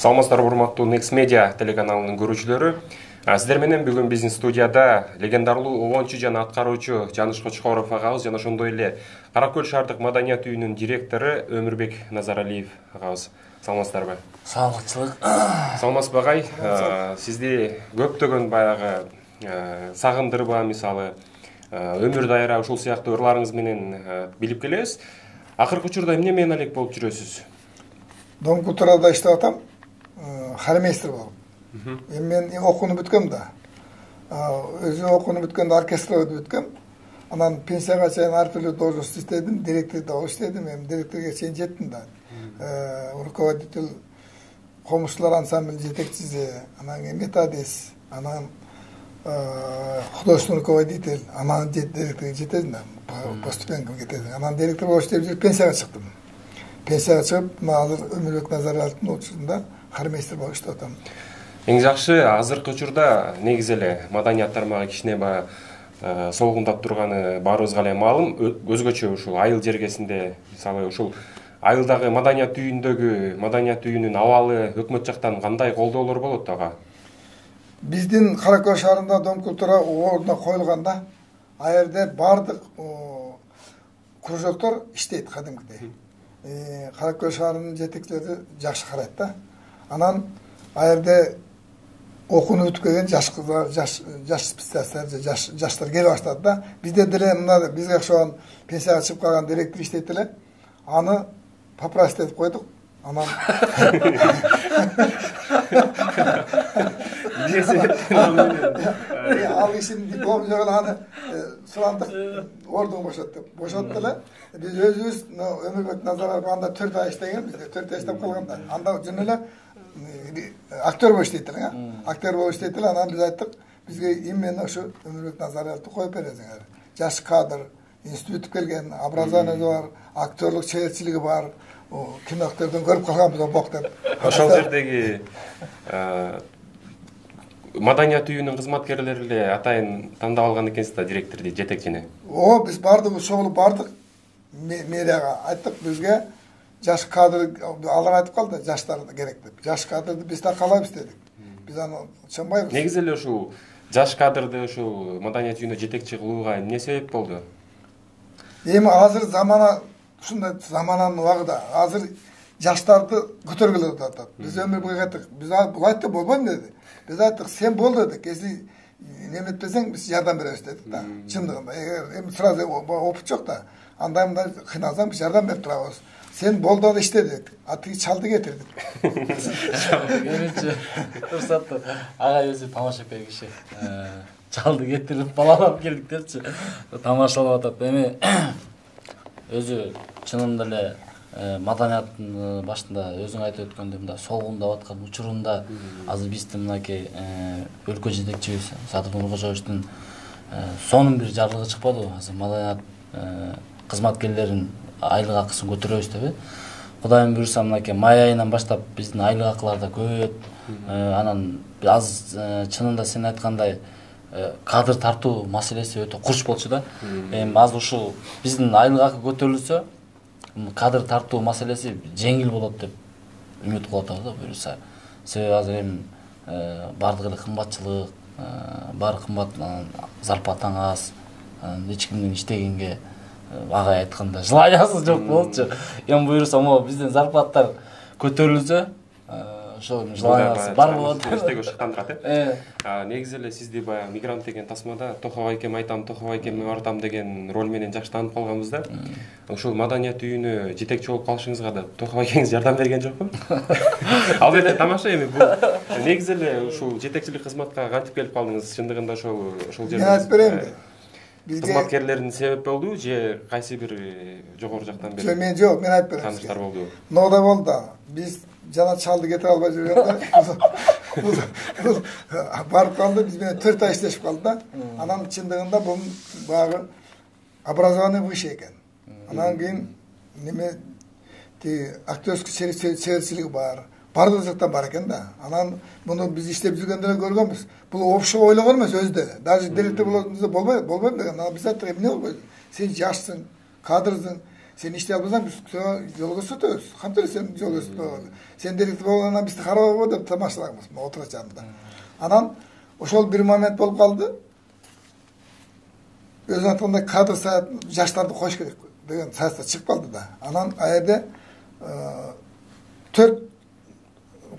Саламатсыздар, урматтуу Next Media телеканалынын көрүүчүлөрү. Сиздер менен бүгүн биздин студияда легендарлуу обончу жана аткаруучу Жаныш Кочкоров агабыз жана ошондой эле Кара Көл шаардык маданият үйүнүн директору Өмүрбек Назаралиев агабыз. Саламатсыздарбы? Саламатчылык. Саламатсызбы агай? Сизди көптөгөн баягы сагындырба, мисалы өмүр дайра ушул сыяктуу ырларыңыз менен билип келебиз. Акыркы учурда эмне менен алек болуп жүрөсүз? Дом культурада иштеп атам. Хармейстер болуп. Мен окууну бүткөм да. Өзү окууну бүткөндө оркестрде бүткөм. Анан пенсияга чейин ар түрдүү должность иштедим, директор да иштедим. Эми директорго чейин жеттим да. Руководитель комушчулар ансамбль жетекчиси, анан методист, анан художественный руководитель, анан директорго жетедим да. Поступенкам кетедим. Анан директор болуп иштеп жүрүп пенсияга чыктым. Пенсияга чыгып, азыр Өмүрбек Назаралиевдин учурунда хармейстер болуп иштеп атам. Эң жакшы азыркы учурда негизи эле маданият тармагы кичине баягы солгундап турганы баарыбызга эле маалым. Өзгөчө ушул айыл жергесинде, мисалы ушул айылдагы маданият үйүндөгү маданият үйүнүн абалы өкмөт жактан кандай колдоолор болот ага? Биздин Кара Көл шаарында дом культура ордуна коюлганда, ал жерде бардык кружоктор иштейт кадимкидей. Кара Көл шаарынын жетекчилери жакшы карайт да. Анан ал жерде окууну бүтүп келген жаш кыздар, жаш специалисттер, жаштар келе баштады да. Бизде деле мына бизге окшогон пенсияга чыгып калган директор иштейт эле. Аны поправить этип койдук. Анан ал ишин диплом жок эле аны сурандык, ордун бошот деп. Бошотту эле. Биз өзүбүз Өмүрбек Назаралиев анда 4 ай иштеген, бизде 4 ай иштеп калганда. Анда жөн эле актер болуп иштейт эле, актер болуп иштейт эле. Анан биз айттык, бизге именно ошо Өмүрбек Назаралиевди коюп бересиңер. Жаш кадр, институт бүтүп келген, образованиеси бар, актерлук чеберчилиги бар. Кино актерден көрүп калганбыз бок деп. Ошол жердеги маданият үйүнүн кызматкерлери эле атайын тандап алган экенсиз да директорду, жетекчини. Биз бардыгыбыз чогулуп бардык. Мэрияга айттык, бизге жаш кадр, алар айтып калды, жаштар керек деп. Жаш кадрды биз да каалайбыз дедик. Биз аны ышанбайбыз. Негизи эле ушул жаш кадрды ушул маданият үйүнө жетекчи кылууга эмне себеп болду? Эми азыр ушундай замананын убагында азыр жаштарды көтөргүлө атат. Биз Өмүрбекке айттык, биз бул айтты болбойм деди. Биз айттык, сен бол дедик. Если неметпесең биз жардам беребиз дедик да. Чындыгында эми сразу опыт жок да. Андай мындай кыйналсаң биз жардам берип турабыз. Сен бол да иште дедик. Атыгы чалды кетирдик. Эмечи урсаттыр. Агай өзү тамашапай киши. Чалды кетирип балалап келдик депчи. Тамашалап атат. Эми өзү чынында эле маданияттын башында өзүң айтып өткөндөй мындай солгундап аткан учурунда азыр биздин мынакей өлкө жетекчибиз Садыр Нуркожоевичтин сонун бир жарлыгы чыкпадыбы? Азыр маданият кызматкерлерин айлык акысын көтөрөбүз деп. Кудайым буйрса мынакей май айынан баштап биздин айлык акылар да көбөйөт. Анан аз чынында сен айткандай кадр тартуу маселеси өтө курч болчу да. Эми азыр ушул биздин айлык акы көтөрүлсө, кадр тартуу маселеси жеңил болот деп үмүт кылып атабыз да буюрса. Себеби азыр эми бардык эле кымбатчылык, баары кымбат, зарплатаң аз, эч кимдин иштегенге агай айтканда жылаясы жок болчу. Эми буюрса могу биздин зарплаттар көтөрүлсө, ошол жылаясы бар болот. Эштеге чыккан турат. Негизи эле сизди баягы мигрант деген тасмада Тохо байкем айтам, Тохо байкемге баратам деген роль менен жакшы таанып калганбыз да. Ушул маданият үйүнө жетекчи болуп калышыңызга да Тохо байкеңиз жардам берген жокпу? Албетте тамаша эми бул негизи эле ушул жетекчилик кызматка кантип келип калдыңыз? Чындыгында ошол жерде мен айтып берейин. Кызматкерлердин себеп болду же кайсы бир жогору жактан бери? Мен жок, мен айтып берем. Тааныштар болду. Нода болду да. Биз жана чалды кетире албай жүргөндө барып калды, биз менен 4 ай иштешип калды да. Анан чындыгында бул багы образование выше экен. Анан кийин неме актерский чеберчилиги бар. Бардык жактан бар экен да. Анан муну биз иштеп жүргөндө көргөнбүз. Бул общий ойлогон эмес өзү. Даже директор болсоңуз болбойм деген. Анан биз айттык, эмне болбойт? Сен жашсың, кадрсың. Sen иштей албасаң биз жол көрсөтөбүз. Кантип сен жол көрсөтөбүз. Сен директор болгондон бизди карабайбы деп тамашалайбыз. Отура жанында. Анан ошол бир момент болуп калды. Өзү айткандай кадр саят жаштарды коюш керек деген саясат чыгып калды да. Анан аерде 4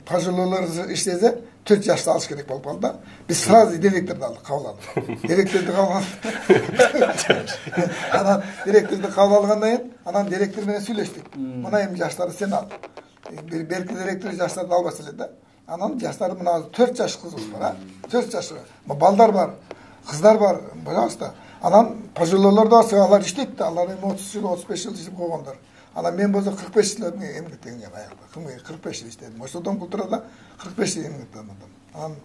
пожилойлор иштесе 4 жашты алыш керек болуп калды да. Биз сразу директорду алдык, кабыл алдык. Директорду кабыл алдык. Анан директорду кабыл алгандан кийин, анан директор менен сүйлөштүк. Мына эми жаштарды сен ал. Берки директор жаштарды албас эле да. Анан жаштарды мына 4 жаш кызыбыз бар, 4 жаш. Балдар бар, кыздар бар, пожалуйста. Анан пожилойлор да бар, алар иштейт да. Алар эми 30 жыл, 35 жыл иштеп койгондор. Анан мен болсо 45 жыл эмгектеген аягда. 45 жыл иштедим. Ошодон культурада 45 жыл эмгектедим. Анан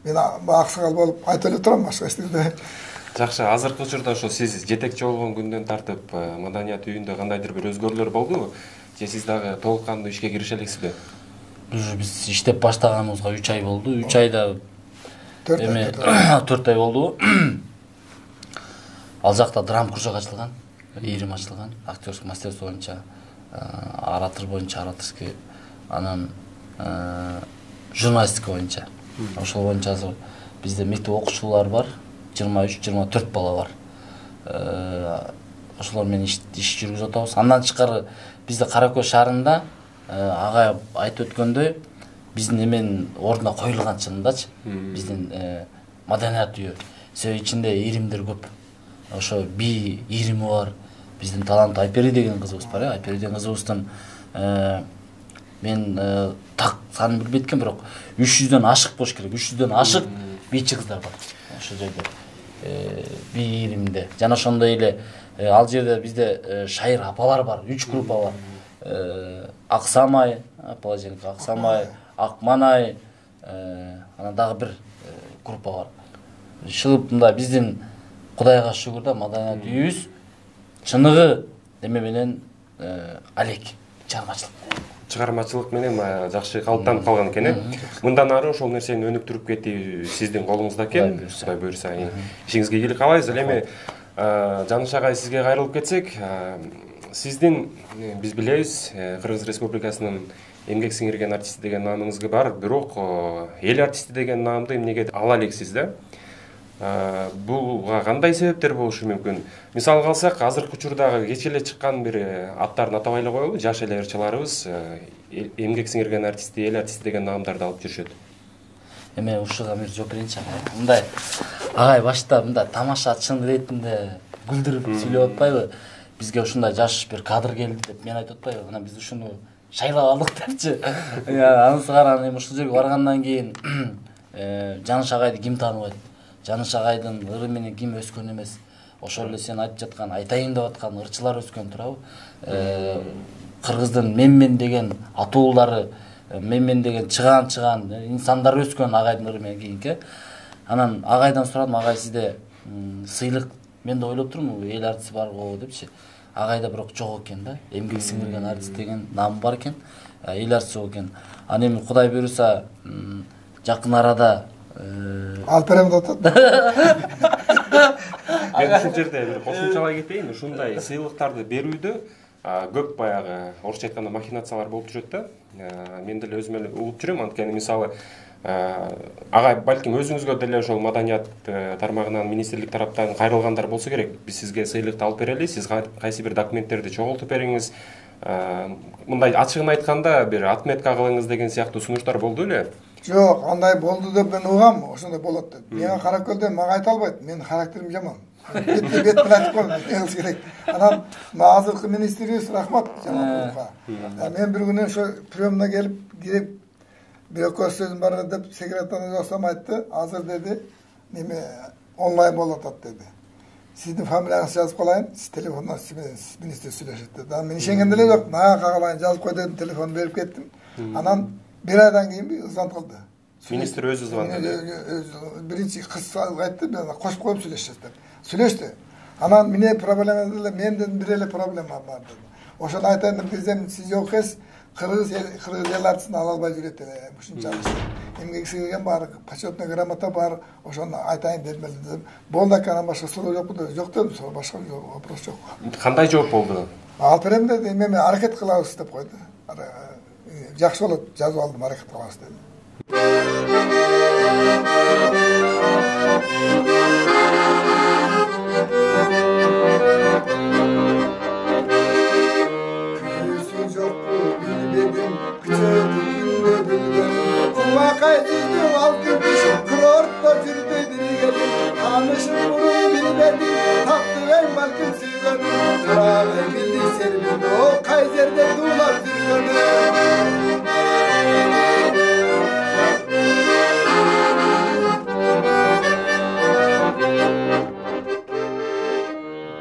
мен аксакал болуп айтып эле турам, башка эчтеке. Жакшы, азыркы учурда ошо сиз жетекчи болгон күндөн тартып маданият үйүндө кандайдыр бир өзгөрүүлөр болдубу? Же сиз дагы толук кандуу ишке кирише элексизби? Биз иштеп баштаганыбызга 3 ай болду. 3 айда 4 ай болду. Ал жакта драм кружок ачылган, ийрим ачылган, актерский мастерство боюнча, оратор боюнча, ораторский, анан журналистика боюнча. Ошол боюнча азыр бизде мектеп окуучулар бар, 23-24 бала бар. Ошолор менен иш жүргүзүп атабыз. Андан тышкары бизде Кара Көз шаарында агай айтып өткөндөй, биздин эменин ордуна коюлган чынындачы. Биздин маданият үйү. Себеби ичинде ийримдер көп. Ошо би ийрими бар. Биздин талант Айпери деген кызыбыз бар. Айпери деген кызыбыздын мен так санын билбей кеткен, бирок 300дөн ашык болуш керек. 300дөн ашык бийчи кыздар бар. Ошол жерде би ийримде. Жана ошондой эле ал жерде бизде шайыр апалар бар. 3 группа бар. Аксамай, Положенко Аксамай, Акманай, анан дагы бир группа бар. Чыгып мында биздин Кудайга шүгүр да маданият үйүбүз чыныгы эме менен алек чыгармачылык менен жакшы калыптанып калган экен. Мындан ары ошол нерсени өнүктүрүп кетүү сиздин колуңузда экен. Кудай буйрса, ишиңизге ийгилик каалайбыз. Ал эми Жаныш агай, сизге кайрылып кетсек, сиздин биз билебиз, Кыргыз Республикасынын эмгек сиңирген артисти деген наамыңыз бар, бирок эл артисти деген наамды эмнеге ала элексиз да? Буга кандай себептер болушу мүмкүн? Мисалга алсак, азыркы учурдагы кече эле чыккан бир аттарын атабай эле коелу, жаш эле ырчыларыбыз эмгек сиңирген артисти, эл артисти деген наамдарды алып жүрүшөт. Эме ушуга мен жооп берейинчи. Мындай агай башта мындай тамаша чын иретинде күлдүрүп сүйлөп атпайбы? Бизге ушундай жаш бир кадр келди деп мен айтып атпайбы? Анан биз ушуну шайлап алдык депчи. Анысы каран эми ушул жерге баргандан кийин Жаныш агайды ким тааныбайт? Жаныш агайдын ыры менен ким өскөн эмес. Ошол эле сен айтып жаткан, айтайын деп аткан ырчылар өскөн турабы? Кыргыздын менмен деген атуулары, менмен деген чыган инсандар өскөн агайдын ыры менен кийинки. Анан агайдан сурадым, агай сизде сыйлык, мен да ойлоп турмун, эл артисти бар го депчи. Агайда бирок жок экен да. Эмгек сиңирген артист деген наам бар экен. Эл артисти жок экен. Аны эми Кудай буйрса жакын арада Алперем атат. Мен ушул жерде бир кошумчалай кетейин. Ушундай сыйлыктарды берүүдө көп баягы орусча айтканда махинациялар болуп жүрөт да. Мен деле өзүм эле угуп жүрөм. Анткени мисалы агай балким өзүңүзгө деле ошол маданият тармагынан, министрлик тараптан кайрылгандар болсо керек. Биз сизге сыйлыкты алып берели, сиз кайсы бир документтерди чогултуп бериңиз. Мындай ачыгын айтканда бир отметка кылыңыз деген сыяктуу сунуштар болду эле. Жок, андай болду деп мен угам, ошондой болот деп. Менин Кара Көлдө мага айта албайт, менин характерим жаман. Бет менен айтып коем, керек. Анан азыркы министрибиз рахмат жаман. Мен бир күнү ошо приемна кирип бир экөө сөзүм бар деп секретарына жазсам айтты. Азыр деди, неме онлайн болуп атат деди. Сиздин фамилияңызды жазып коелайын, сиз телефондон министр сүйлөшөт деди. Мен ишенген деле жок, мага кагалайын жазып кой дедим, телефон берип кеттим. Анан bir aydan keyin звонок кылды. Министр өзү звонок кылды. Биринчи кыз айтты, мен кошуп коюп сүйлөшөт деп. Сүйлөштү. Анан менин проблема деле, менден бир эле проблема бар деди. Ошону айтайын деп кирсем, сиз жок экенсиз, кыргыз эл артистин ала албай жүрөт эле. Ушунчалык. Эмгек сиңирген бар, почетный грамота бар, ошону айтайын дедим. Болду, анан башка суроо жокпу деди. Жок дедим, башка вопрос жок. Кандай жооп болду? алып берем деди, эми аракет кылабыз деп койду. Жакшы болот, жазып алдым, аракет кылабыз деди. Kulakay yüzü altın kışın kurortta жүрдü bilgedim. Tanışım burun bilmedim, taptı ben balkın sürgönüm. Karağı bildi serbildi, o Kayser'de tuğlap sürgönüm.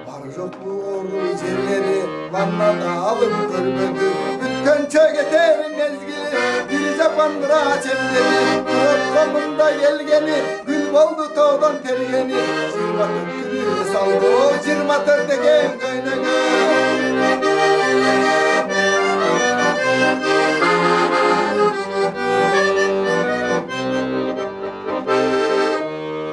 Var yok bu ordu yerleri, vannada alıp görmedi. Bütken çögeterin mezgili, dili japandıra çemdeli. Kurot komunda gelgeni, gül boldu toğdan tergeni. 24 günü saldı o 24 degen kaynağı.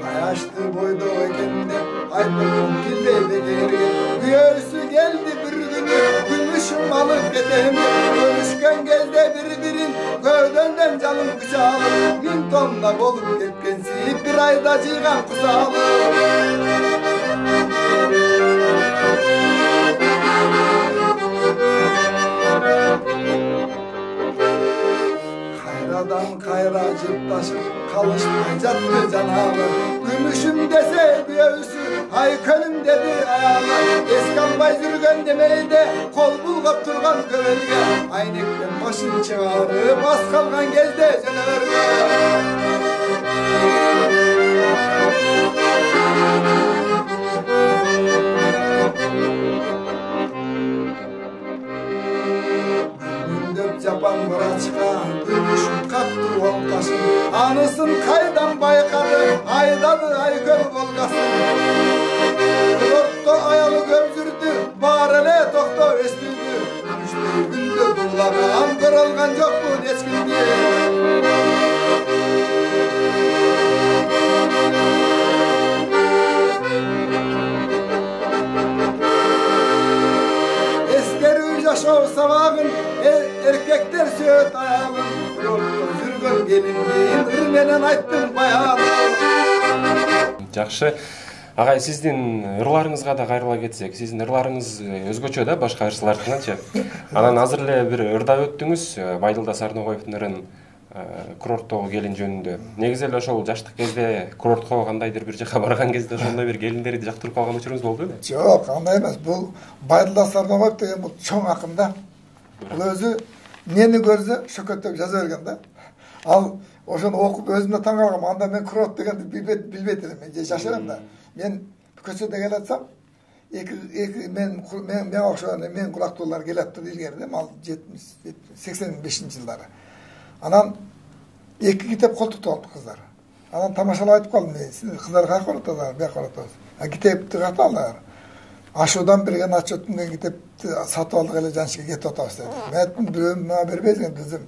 Ayaştı boydu ekende, aytım kilde begerge. Göğsü geldi bir günü, gümüşüm alıp gedem. Görüşken gezde birin, gövdönden canım kuşağılıp. 1000 tonla olup ketkensi, bir ayda cıygan kusalıp. Kayradan kayra cıptaşıp kalışmay jattı canavı. Gümüşüm dese göğsü, haykölüm dedi ayağı. Eskanbay жүргөн demeyde, kol bulgap turgan kövelge. Aynekten başın çıgarıp, az kalgan gezde jönörge. Japan Maraçka, gümüşün kaktı oltasın. Anısın kaydan baykadı, aydadı ayköl volgasın. Kurotto ayalı gömzürdü, barele tokto östürdü. Üçlü günde durlagan, kırılgan yok bu eskindi. Yaşov savağın, erkekler söğüt ayağın. Kurotto жүргөн gelindeyim, ırmenen ayttım bayağın. Жакшы. Агай, сиздин ырларыңызга да кайрыла кетсек, сиздин ырларыңыз өзгөчө да башка ырчылардыкынан. Анан азыр эле бир ырда өттүңүз, Байдылда Сарногоевдун ырын курорттогу келин жөнүндө. Негизи эле ошол жаштык кезде курортко кандайдыр бир жака барган кезде ошондой бир келиндерди жактырып калган учуруңуз болду беле? Жок, андай эмес. Бул Байдылда Сарногоев деген бул чоң акын да. Бул өзү нени көрсө шөкөттөп жаза берген да. Ал ошону окуп өзүмө таң калгам. Анда мен курорт дегенди билбейт элем. Мен жашарам да. Мен көчөдө келатсам, мен окшогон мен кулактуулар келатты илгери, ал 85-жылдары. Анан эки китеп колтуктуп алыптыр кыздар. Анан тамашалап айтып калдым, сиз кыздар каяка баратсыздар, бияка баратсыз. Китепти ката алар. Ашуудан берген отчеттун китепти сатып алдык эле жаншыга кетип атабыз деди. Мен айттым, бирөө мага бербейсиң десем,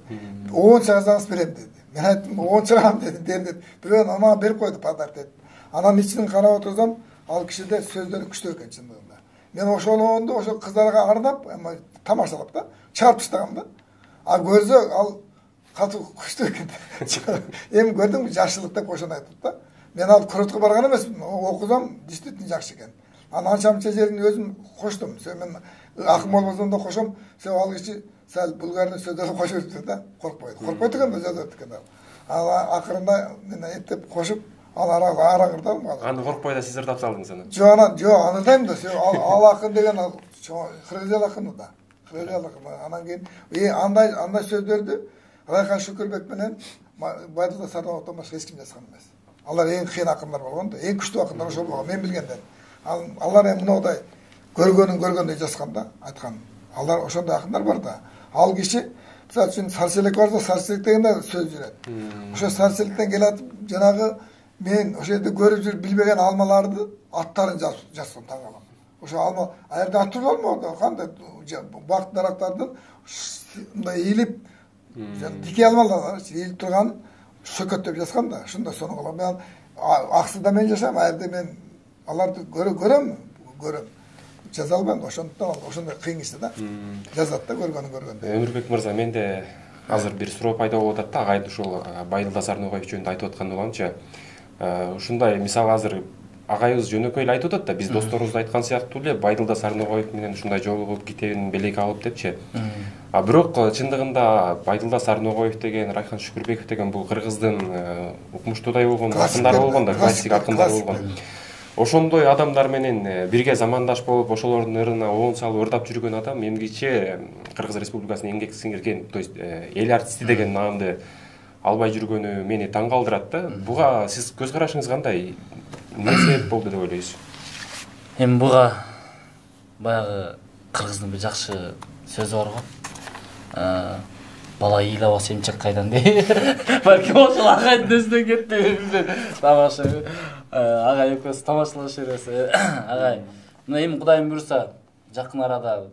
10 чыгасаңыз берем деди. Мен айттым, 10 чыгам деди. Бирөө мага берип койду подарок деди. Анан ичинен карап отурсам, ал кишиде сөздөр күчтүү экен чындыгында. Мен ошолондо ошо кыздарга ардап, тамашалап да, чыгарып таштагам да. А көзү ал катуу күчтүү экен. Эми көрдүңбү, жакшылык деп ошону айтып да. Мен ал курортко барган эмесмин, окусам действительно жакшы экен. Анан анча-мынча жерин өзүм коштум. Мен акын болбосом да кошом, ал киши сал булгардын сөздөрүн кошуп жүрдү да, коркпойт. Коркпойт экен да, жазат экен ал. Акырында мен эптеп кошуп, ал араңырдам. Аны коркпой да сиз ырдап салдыңыз аны. Жок, андайм да. Ал акын деген ал кыргыз акыны да. Кыргыз акыны. Анан кийин андай сөздөрдү Райхан Шүкүрбек менен Байдылда Сарногоевдон башка эч ким жазган эмес. Алар эң кыйын акындар болгон да, эң күчтүү акындар ошол болгон, мен билгенден. Алар эми мындай көргөндөй жазган да, айткан. Алар ошондой акындар бар да. Ал киши, мисалы үчүн Сарселек барса, Сарселек деген да сөз жүрөт. Ошо Сарселектен келатып, жанагы мен ошол жерде көрүп жүрүп билбеген алмаларды аттарын жазсам таң калам. Ошо алма, аерде ат болмоду, кандай бак дарактардын мындай ийилип дике алмалар, ийилип турган шөкөттөп жазган да. Ошондо сону кылам. Мен Аксыда мен жашайм, аерде мен аларды көрөм. жаза албайм да, ошондуктан ошондой кыйын ишти да. Жазат да көргөнүн көргөндө. Өмүрбек мырза, менде азыр бир суроо пайда болуп атат да, агайды ушул Байдылда Сарногоев жөнүндө айтып аткан уламчы. Ушундай мисалы азыр агайыбыз жөнөкөй эле айтып атат да, биз досторубуз айткан сыяктуу эле Байдылда Сарногоев менен ушундай жолугуп китебин белек алып депчи. Бирок чындыгында Байдылда Сарногоев деген, Райхан Шүкүрбеков деген бул кыргыздын укмуштуудай болгон акындары болгон да, классик акындары болгон. Ошондой адамдар менен бирге замандаш болуп, ошолордун ырына оон салып ырдап жүргөн адам эмгиче Кыргыз Республикасынын эмгек сиңирген, то есть эл артисти деген наамды албай жүргөнү мени таң калтырат да. Буга сиз көз карашыңыз кандай? Эмне себеп болду деп ойлойсуз? Эми буга баягы кыргыздын бир жакшы сөзү бар го. Бала ыйлабаса эмчек кайдан дей. Балким ошол агайдын өзүнөн кетти. Тамаша. Агай экөөбүз тамашалашып беребиз. Агай, мына эми Кудайым буйруса, жакын арада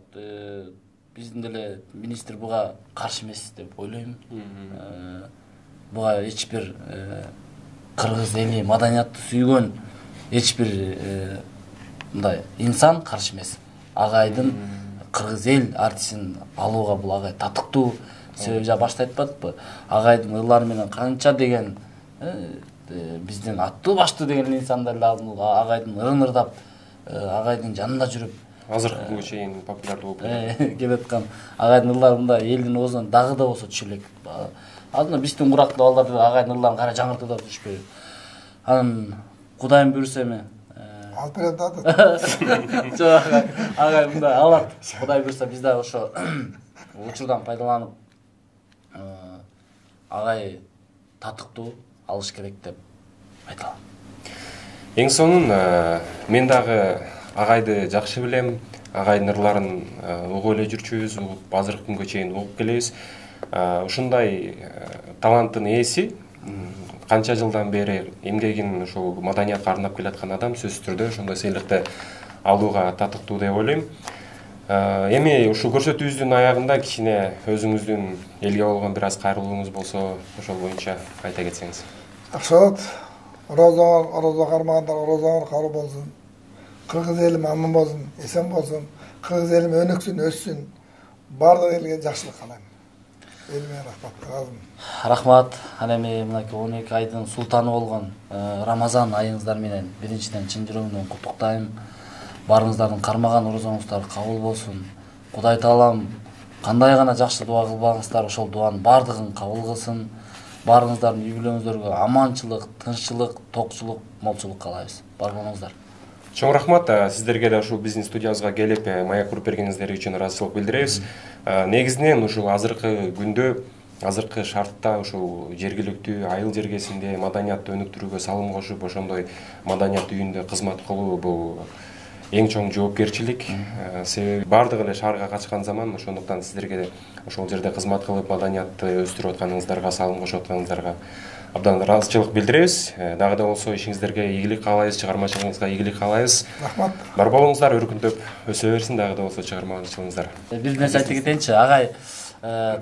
биздин деле министр буга каршы эмес деп ойлойм. Буга эч бир кыргыз эли маданиятты сүйгөн эч бир мындай инсан каршы эмес. Агайдын кыргыз эл артистин алууга бул агай татыктуу. Себеби жа башта айтпадыкпы? Агайдын ырлары менен канча деген биздин аттуу баштуу деген инсандар эле агайдын ырын ырдап, агайдын жанында жүрүп, азыркы күнгө чейин популярдуу болуп келаткан агайдын ырлары мындай элдин оозунан дагы да болсо түшө элек. Азыркы биздин курактуу балдар агайдын ырларын кара жаңыртып да түшпөйбү. Анан Кудайым буйруса эми алып берем да. Жок, агай мындай алат. Кудай буйруса биз да ошо учурдан пайдаланып агай татыктуу алыш керек деп айталам. Эң сонун мен дагы агайды жакшы билем. Агайдын ырларын угуп эле жүрчүбүз, азыркы күнгө чейин угуп келебиз. Ушундай таланттын ээси канча жылдан бери эмгегин ушул маданиятка арнап келаткан адам сөзсүз түрдө ошондой сыйлыкты алууга татыктуу деп ойлойм. Эми ушул көрсөтүүбүздүн аягында кичине өзүңүздүн элге болгон бир аз кайрылууңуз болсо, ошол боюнча айта кетсеңиз. Акшот, орозо кармагандар орозоңор кабыл болсун. Кыргыз элим аман болсун, эсен болсун. Кыргыз элим өнөксүн, өссүн. Бардык элге жакшылык каалайм. Элиме рахмат. Рахмат. Ана эми мынакей 12 айдын султаны болгон Рамазан айыңыздар менен биринчиден чын жүрөгүмдөн куттуктайм. Барыңыздардын кармаган орозоңуздар кабыл болсун. Кудай Таалам кандай гана жакшы дуа кылбаңыздар, ошол дуанын бардыгын кабыл кылсын. Барыңыздардын үй бүлөңүздөргө аманчылык, тынччылык, токчулук, молчулук каалайбыз. Бар болуңуздар. Чоң рахмат. Сиздерге да ушул биздин студиябызга келип маек куруп бергениңиздер үчүн ыраазычылык билдиребиз. Негизинен ушул азыркы күндө, азыркы шартта ушул жергиликтүү айыл жергесинде маданиятты өнүктүрүүгө салым кошуп, ошондой маданият үйүндө кызмат кылуу бул эң чоң жоопкерчилик. Себеби бардыгы эле шаарга качкан заман, ошондуктан сиздерге ошол жерде кызмат кылып маданиятты өстүрүп атканыңыздарга, салым кошуп атканыңыздарга абдан ыраазычылык билдиребиз. Дагы да болсо ишиңиздерге ийгилик каалайбыз, чыгармачылыгыңызга ийгилик каалайбыз. Рахмат. Бар болуңуздар, өркүндөп өсө берсин, дагы да болсо чыгармачылыгыңыздар. Бир нерсе айта кетейинчи, агай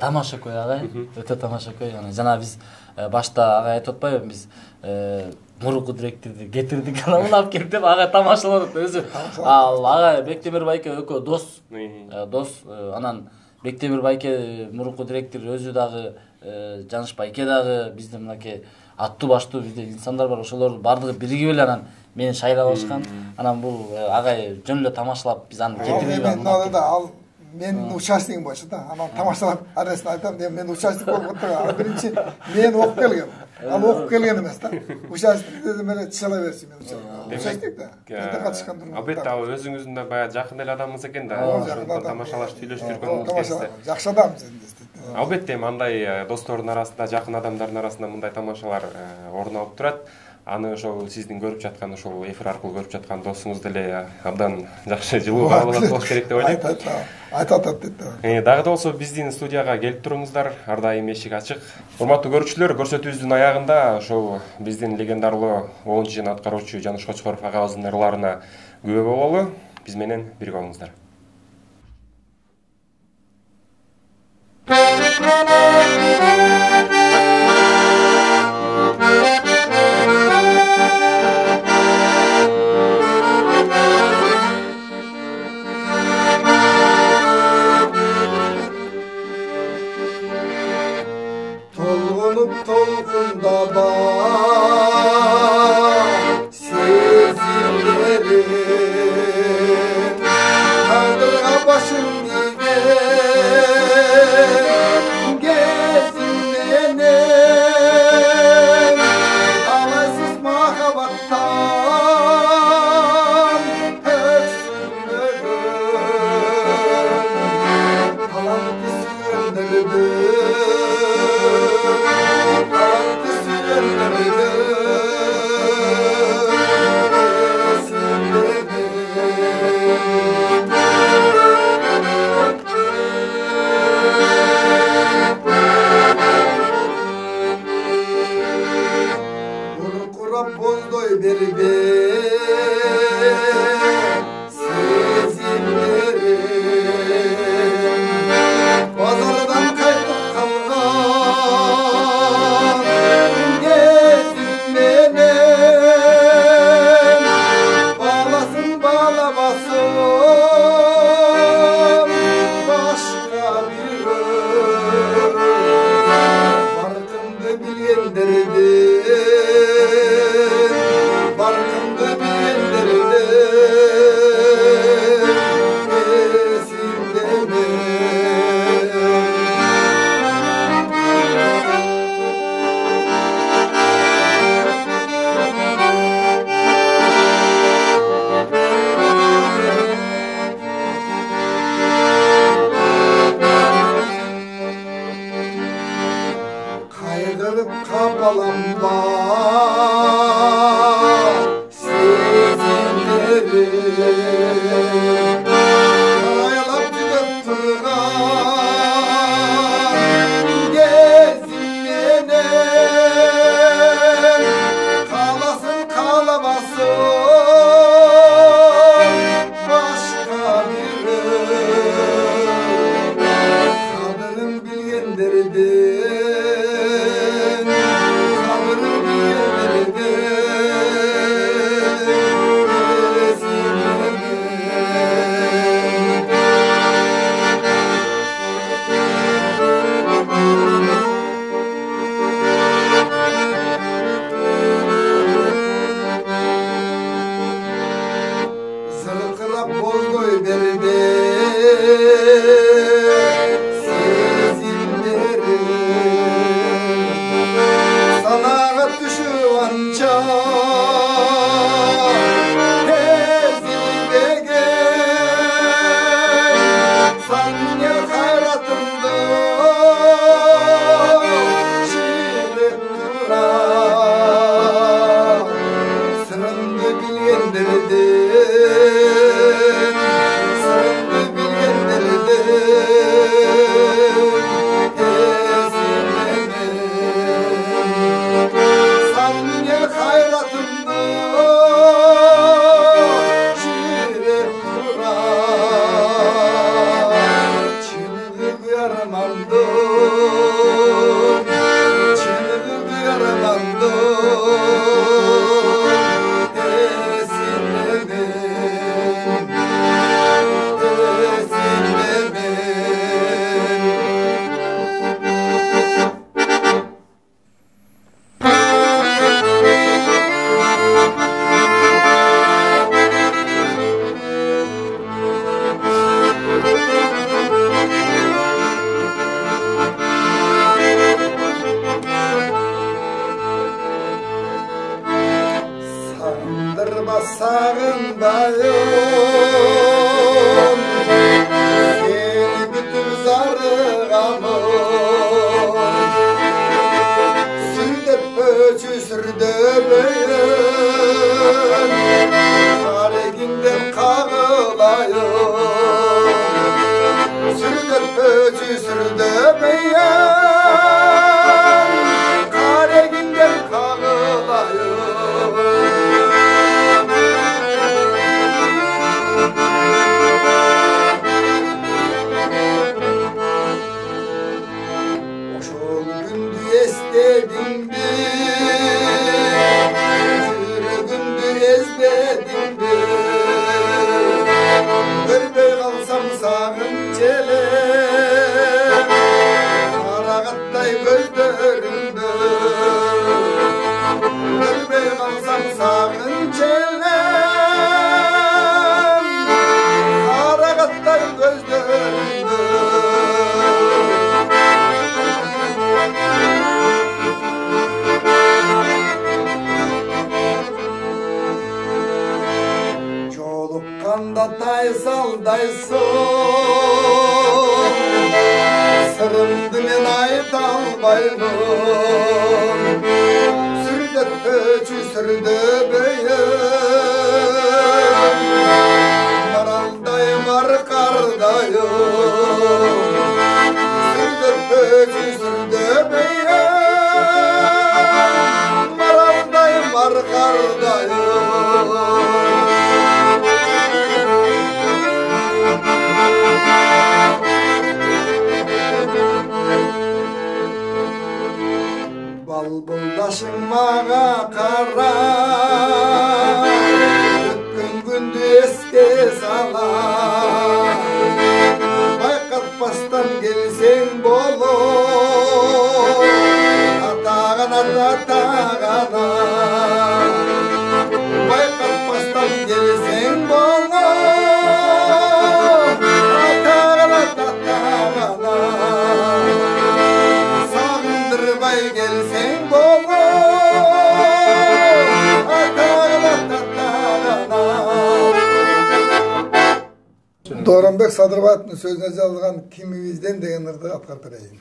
тамашакөй агай, өтө тамашакөй. Жана биз башта агай айтып атпайбы, биз мурунку директорду кетирдик, анан алып келип деп агай тамашалап атат өзү. Ал агай Бектемир байке экөө дос. Анан Бектемир байке мурунку директор өзү дагы Жаныш байке дагы биздин мынакей аттуу баштуу бизде инсандар бар, ошолор бардыгы биригип эле анан мени шайлап алышкан. Анан бул агай жөн эле тамашалап биз аны кетирдик. Ал менин участогим болчу да. Анан тамашалап аресын айтам, мен участок болуп атам. Биринчи мен окуп келгем. Ал окуп келген эмес да. Участок дедим эле чала берсин мен участок да. Мен катышкан турмун. Албетте, ал өзүңүздүн да баягы жакын эле адамыңыз экен да. Ошондо тамашалаш, сүйлөшүп жүргөнүңүз. Жакшы адам. Албетте, андай достордун арасында, жакын адамдардын арасында мындай тамашалар орун алып турат. Аны ошол сиздин көрүп жаткан, ошол эфир аркылуу көрүп жаткан досуңуз деле абдан жакшы жылуу кабыл алат болуш керек деп ойлойм. Айтат дейт. Дагы да болсо биздин студияга келип туруңуздар, ар дайым эшик ачык. Урматтуу көрүүчүлөр, көрсөтүүбүздүн аягында ошол биздин легендарлуу 10-жын аткаруучу Жаныш Кочкоров агабыздын ырларына күбө бололу. Биз менен бирге болуңуздар. sağınç ele Karagıttay gözlerimde Görmey kalsam sağınç ele Karagıttay gözlerimde Çolukkanda taysaldaysın Sırımdı men ayta albayım Sürdep öçü sürdebeyim Maraldayım arkardayım Sürdep öçü sürdebeyim Maraldayım arkardayım Balbıldaşın mağa kara Ötken gündü eske sala Baykatpastan gelsen bolur Atağana atağana Baykatpastan gelsen bolur Atağana atağana Sağındırmay gelsen Doğranbek Sadırbayev'in sözüne yazılgan Kimimizden degan ırdı atkar bereyim.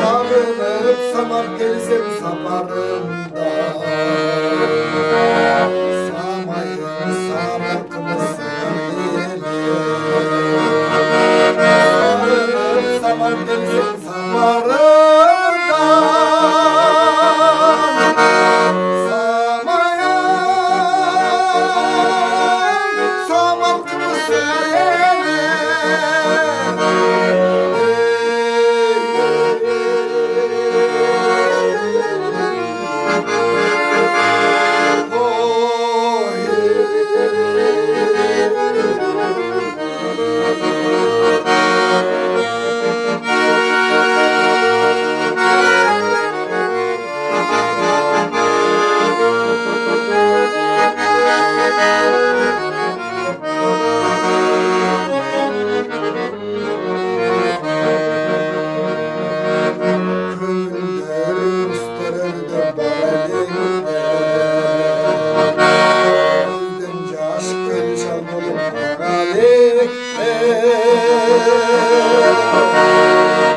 Sabınıp samar gelsem saparımda Samayın samakımı Sabınıp samar gelsem saparımda Samayın samakımı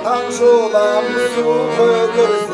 Tanşulam su koydur